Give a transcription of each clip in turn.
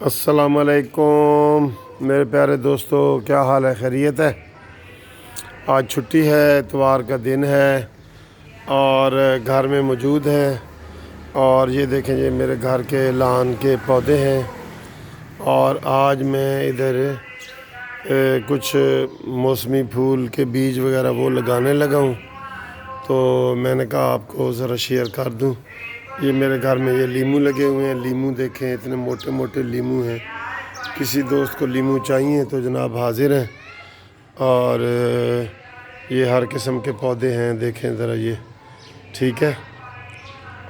अस्सलामुअलैकुम मेरे प्यारे दोस्तों, क्या हाल है? खैरियत है। आज छुट्टी है, इतवार का दिन है और घर में मौजूद हैं। और ये देखें, ये मेरे घर के लान के पौधे हैं और आज मैं इधर कुछ मौसमी फूल के बीज वगैरह वो लगाने लगा हूँ। तो मैंने कहा आपको ज़रा शेयर कर दूँ। ये मेरे घर में ये लीमू लगे हुए हैं। लीमू देखें, इतने मोटे मोटे लीमू हैं। किसी दोस्त को लीमू चाहिए तो जनाब हाजिर हैं। और ये हर किस्म के पौधे हैं, देखें ज़रा ये, ठीक है।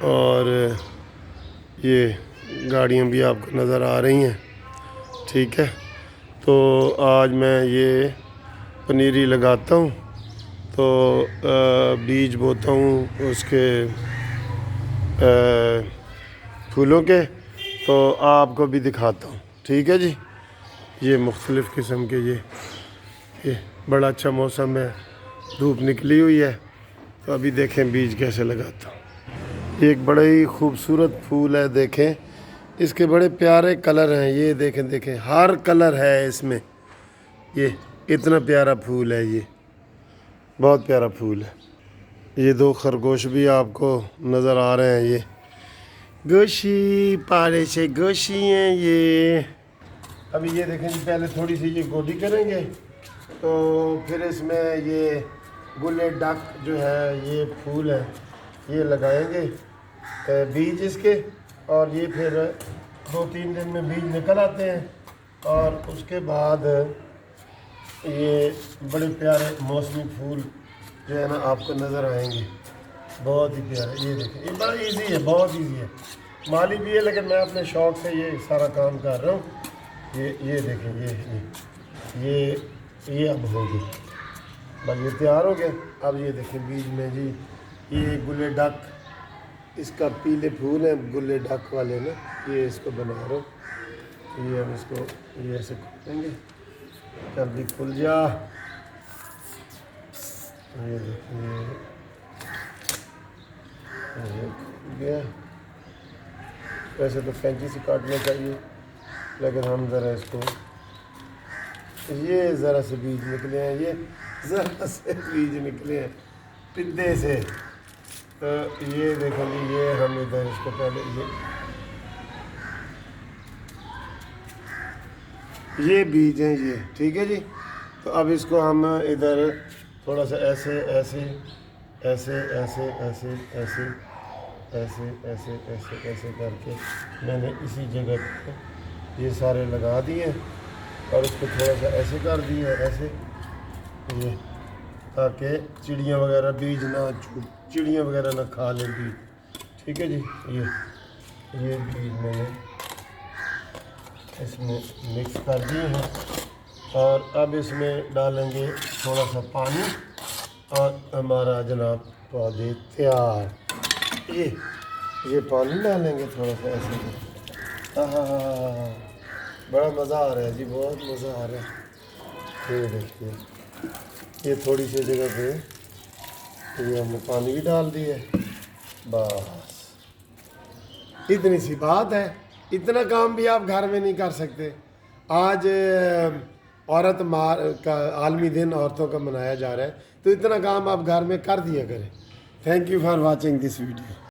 और ये गाड़ियाँ भी आपको नज़र आ रही हैं, ठीक है। तो आज मैं ये पनीरी लगाता हूँ, तो बीज बोता हूँ उसके फूलों के, तो आपको भी दिखाता हूँ, ठीक है जी। ये मुख्तलिफ़ किस्म के ये बड़ा अच्छा मौसम है, धूप निकली हुई है। तो अभी देखें बीज कैसे लगाता हूँ। एक बड़ा ही खूबसूरत फूल है, देखें इसके बड़े प्यारे कलर हैं। ये देखें देखें, हर कलर है इसमें। ये इतना प्यारा फूल है, ये बहुत प्यारा फूल है। ये दो खरगोश भी आपको नज़र आ रहे हैं। ये गोशी, पारे से गोशी हैं ये। अभी ये देखें जी, पहले थोड़ी सी ये गोडी करेंगे, तो फिर इसमें ये गुले डक जो है, ये फूल है, ये लगाएंगे बीज इसके। और ये फिर 2-3 दिन में बीज निकल आते हैं और उसके बाद ये बड़े प्यारे मौसमी फूल जो है ना आपको नज़र आएंगे, बहुत ही प्यारे। ये देखें, ये बड़ा इजी है, बहुत इजी है, माली भी है, लेकिन मैं अपने शौक़ से ये सारा काम कर रहा हूँ। ये देखें, ये अब हो गई, बस ये तैयार हो गया। अब ये देखें बीज में जी, ये गुले डक, इसका पीले फूल है गुले डक वाले ना, ये इसको बना रहा हूँ। ये हम इसको ये ऐसे खोलेंगे, जल्दी खुल जा। ये देखिए, ये खुल गया। वैसे तो कैंची से काटना चाहिए, लेकिन हम ज़रा इसको, ये ज़रा से बीज निकले हैं, ये ज़रा से बीज निकले हैं पिद्दे से। तो ये देखो जी, ये हम इधर इसको पहले ये बीज हैं ये, ठीक है जी। तो अब इसको हम इधर थोड़ा सा ऐसे ऐसे ऐसे ऐसे ऐसे ऐसे ऐसे ऐसे ऐसे ऐसे करके मैंने इसी जगह पे ये सारे लगा दिए और इसको थोड़ा सा ऐसे कर दिया, ऐसे, ये ताकि चिड़ियाँ वगैरह बीज ना, चिड़ियाँ वगैरह ना खा लें बीज, ठीक है जी। ये बीज मैंने इसमें मिक्स कर दिए हैं और अब इसमें डालेंगे थोड़ा सा पानी और हमारा जनाब पौधे तैयार। ये पानी डालेंगे थोड़ा सा ऐसे। हाँ, बड़ा मज़ा आ रहा है जी, बहुत मज़ा आ रहा है। ये देखिए, ये थोड़ी सी जगह पे ये हमने पानी भी डाल दिया है, बस इतनी सी बात है। इतना काम भी आप घर में नहीं कर सकते। आज औरत का आलमी दिन औरतों का मनाया जा रहा है, तो इतना काम आप घर में कर दिया करें। Thank you for watching this video.